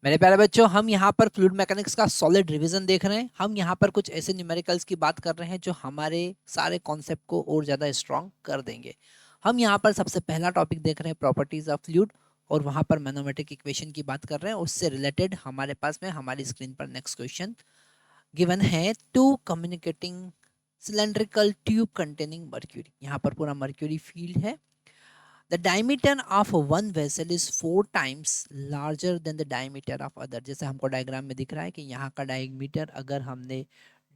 मेरे प्यारे बच्चों, हम यहाँ पर फ्लूइड मैकेनिक्स का सॉलिड रिवीजन देख रहे हैं। हम यहाँ पर कुछ ऐसे न्यूमेरिकल्स की बात कर रहे हैं जो हमारे सारे कॉन्सेप्ट को और ज़्यादा स्ट्रॉन्ग कर देंगे। हम यहाँ पर सबसे पहला टॉपिक देख रहे हैं प्रॉपर्टीज ऑफ फ्लूइड, और वहाँ पर मैथमेटिक इक्वेशन की बात कर रहे हैं। उससे रिलेटेड हमारे पास में हमारी स्क्रीन पर नेक्स्ट क्वेश्चन गिवन है, two communicating cylindrical tube containing mercury. यहाँ पर पूरा मर्क्यूरी फील्ड है। The diameter of one vessel is 4 times larger than the diameter of other। जैसे हमको डायग्राम में दिख रहा है कि यहाँ का डायमीटर अगर हमने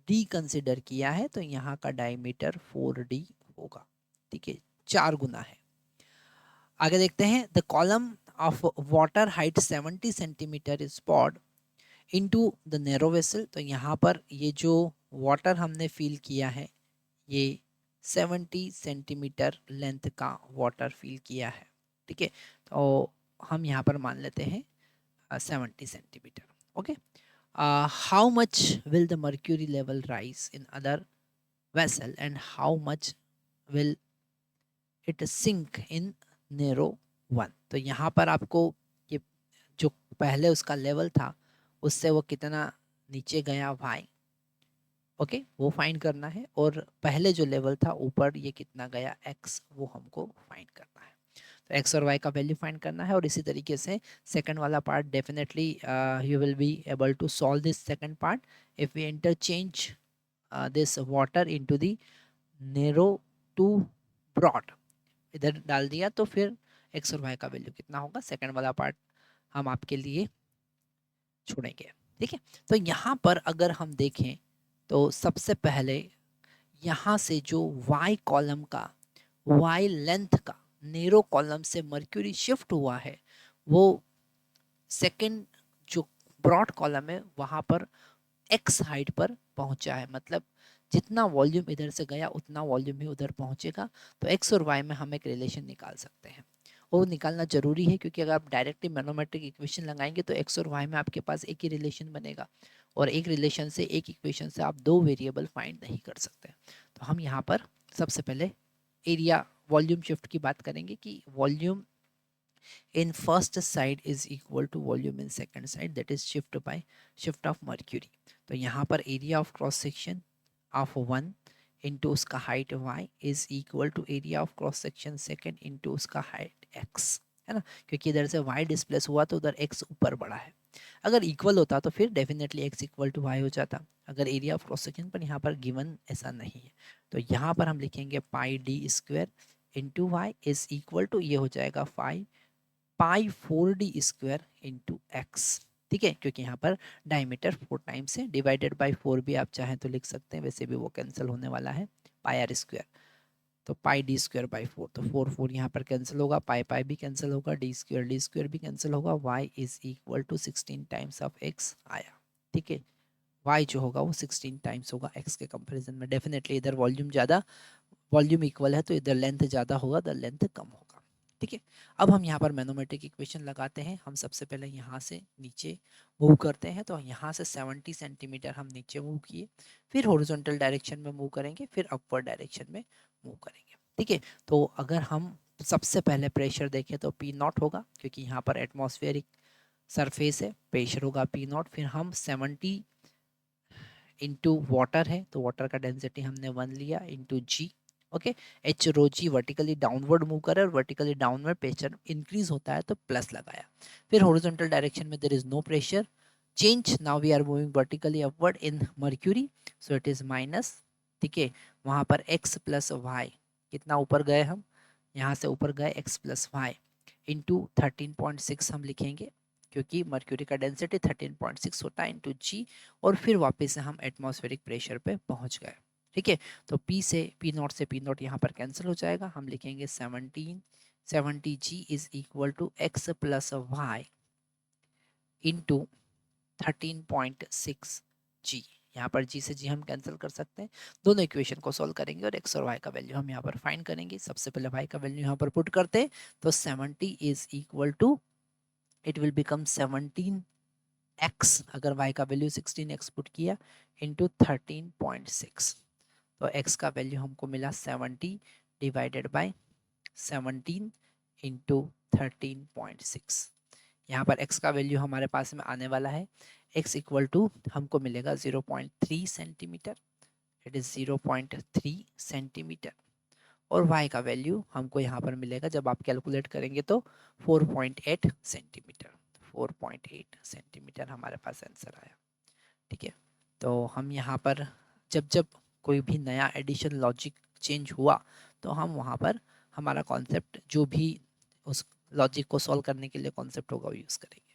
d कंसिडर किया है तो यहाँ का डायमीटर 4d होगा। ठीक है, 4 गुना है। आगे देखते हैं, the column of water height 70 centimetre is poured into the narrow vessel. तो यहाँ पर ये जो वाटर हमने फिल किया है ये 70 सेंटीमीटर लेंथ का वाटर फिल किया है। ठीक है, तो हम यहाँ पर मान लेते हैं 70 centimetre. Okay, how much will the mercury level rise in other vessel and how much will it sink in narrow one. तो यहाँ पर आपको ये जो पहले उसका लेवल था उससे वो कितना नीचे गया वाई, ओके वो फाइंड करना है, और पहले जो लेवल था ऊपर ये कितना गया एक्स, वो हमको फाइंड करना है। तो एक्स और वाई का वैल्यू फाइंड करना है। और इसी तरीके से सेकंड वाला part definitely you will be able to solve this second part if we interchange this water into the narrow to broad. इधर डाल दिया तो फिर एक्स और वाई का वैल्यू कितना होगा, सेकंड वाला पार्ट हम आपके लिए छोड़ेंगे। ठीक है, तो यहाँ पर अगर हम देखें तो सबसे पहले यहाँ से जो y कॉलम का y लेंथ का नेरो कॉलम से मर्क्यूरी शिफ्ट हुआ है वो सेकंड जो ब्रॉड कॉलम है वहाँ पर x हाइट पर पहुंचा है। मतलब जितना वॉल्यूम इधर से गया उतना वॉल्यूम ही उधर पहुंचेगा। तो x और y में हम एक रिलेशन निकाल सकते हैं, और निकालना जरूरी है क्योंकि अगर आप डायरेक्टली मैथमेटिक इक्वेशन लगाएंगे तो x और y में आपके पास एक ही रिलेशन बनेगा, और एक रिलेशन से एक इक्वेशन से आप दो वेरिएबल फाइंड नहीं कर सकते। तो हम यहाँ पर सबसे पहले एरिया वॉल्यूम शिफ्ट की बात करेंगे कि volume in first side is equal to volume in second side, that is shift of mercury। तो यहाँ पर area of cross section of one into उसका height y is equal to area of cross section second into उसका height x, है ना, क्योंकि इधर से y डिस्प्लेस हुआ तो उधर x ऊपर बढ़ा है। अगर इक्वल होता तो फिर definitely x equal to y हो जाता। अगर एरिया ऑफ क्रॉस सेक्शन पर यहाँ पर गिवन ऐसा नहीं है तो यहाँ पर हम लिखेंगे pi d square into y is equal to, ये हो जाएगा 5 पाई 4d स्क्वायर इंटू एक्स। ठीक है, क्योंकि यहाँ पर डायमीटर 4 टाइम्स है, डिवाइडेड बाय 4 भी आप चाहें तो लिख सकते हैं, वैसे भी वो कैंसिल होने वाला है पाई आर स्क्वायर। तो पाई डी स्क्वायर बाई 4, तो 4 4 यहाँ पर कैंसिल होगा, पाई पाई भी कैंसिल होगा, डी स्क्वायर भी कैंसिल होगा, Y is equal to 16 times of X आया। ठीक है, वाई जो होगा वो 16 टाइम्स होगा एक्स के कंपेरिजन में। डेफिनेटली इधर वॉल्यूम ज़्यादा, वॉल्यूम इक्वल है तो इधर लेंथ ज़्यादा होगा, इधर लेंथ कम होगा। ठीक है, अब हम यहाँ पर मैथमेटिक इक्वेशन लगाते हैं। हम सबसे पहले यहाँ से नीचे मूव करते हैं, तो यहाँ से 70 सेंटीमीटर हम नीचे मूव किए, फिर हॉरिजॉन्टल डायरेक्शन में मूव करेंगे, फिर अपवर्ड डायरेक्शन में मूव करेंगे। ठीक है, तो अगर हम सबसे पहले प्रेशर देखें तो पी नॉट होगा, क्योंकि यहाँ पर एटमॉस्फेरिक सरफेस है, प्रेशर होगा पी नॉट। फिर हम 70 इंटू वाटर है तो वाटर का डेंसिटी हमने 1 लिया इंटू जी। ओके, एच रो जी वर्टिकली डाउनवर्ड मूव करे और वर्टिकली डाउनवर्ड प्रेशर इंक्रीज होता है तो प्लस लगाया। फिर हॉरिजॉन्टल डायरेक्शन में there is no pressure change, now we are moving vertically upward in mercury, so it is minus. ठीक है, वहाँ पर x प्लस वाई, कितना ऊपर गए हम, यहाँ से ऊपर गए x प्लस वाई इंटू 13.6 हम लिखेंगे, क्योंकि मर्क्यूरी का डेंसिटी 13.6 होता है इंटू जी, और फिर वापस से हम एटमॉस्फेरिक प्रेशर पे पहुंच गए। ठीक है, तो पी से पी नॉट से पी नॉट यहाँ पर कैंसिल हो जाएगा, हम लिखेंगे 70 g is equal to x plus y into 13.6 g. यहाँ पर जी से जी हम कैंसिल कर सकते हैं। दोनों इक्वेशन को सॉल्व करेंगे और एक्स और वाई का वैल्यू हम यहाँ पर फाइंड करेंगे। सबसे पहले वाई का वैल्यू यहाँ पर पुट करते हैं तो 70 is equal to, it will become 17x, अगर y का वैल्यू 16x पुट किया इंटू 13.6, तो x का वैल्यू हमको मिला 70 डिवाइडेड बाय 17 इंटू 13.6। यहाँ पर x का वैल्यू हमारे पास में आने वाला है, x इक्वल टू हमको मिलेगा 0.3 सेंटीमीटर, इट इज़ 0.3 सेंटीमीटर, और y का वैल्यू हमको यहाँ पर मिलेगा जब आप कैलकुलेट करेंगे तो 4.8 सेंटीमीटर, 4.8 सेंटीमीटर हमारे पास आंसर आया। ठीक है, तो हम यहाँ पर जब जब कोई भी नया एडिशन लॉजिक चेंज हुआ तो हम वहाँ पर हमारा कॉन्सेप्ट जो भी उस लॉजिक को सॉल्व करने के लिए कॉन्सेप्ट होगा वो यूज़ करेंगे।